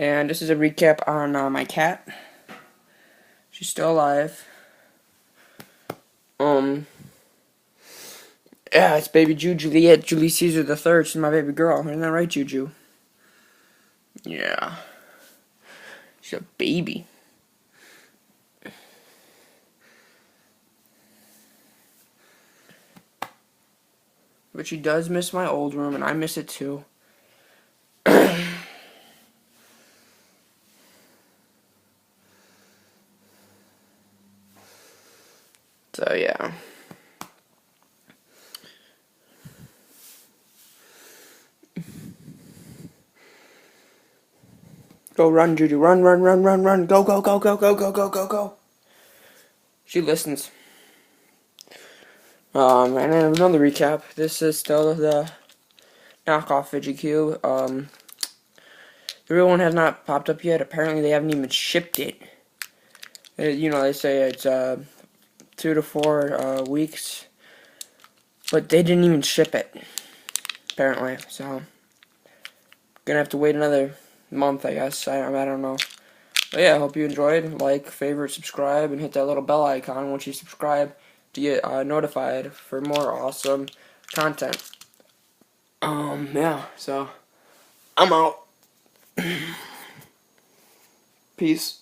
And this is a recap on my cat. She's still alive. Yeah, it's baby Juliet, Julie Caesar the Third. She's my baby girl. Isn't that right, Juju? Yeah. She's a baby. But she does miss my old room, and I miss it too. So, yeah. Go run, Juju. Run, run, run, run, run. Go, go, go, go, go, go, go, go, go. She listens. And then another recap. This is still the knockoff Fidget-Cube. The real one has not popped up yet. Apparently, they haven't even shipped it. They say it's 2 to 4 weeks, but they didn't even ship it. Apparently, so gonna have to wait another month, I guess. I don't know. But yeah, I hope you enjoyed. Like, favorite, subscribe, and hit that little bell icon once you subscribe to get notified for more awesome content. Yeah. So I'm out. Peace.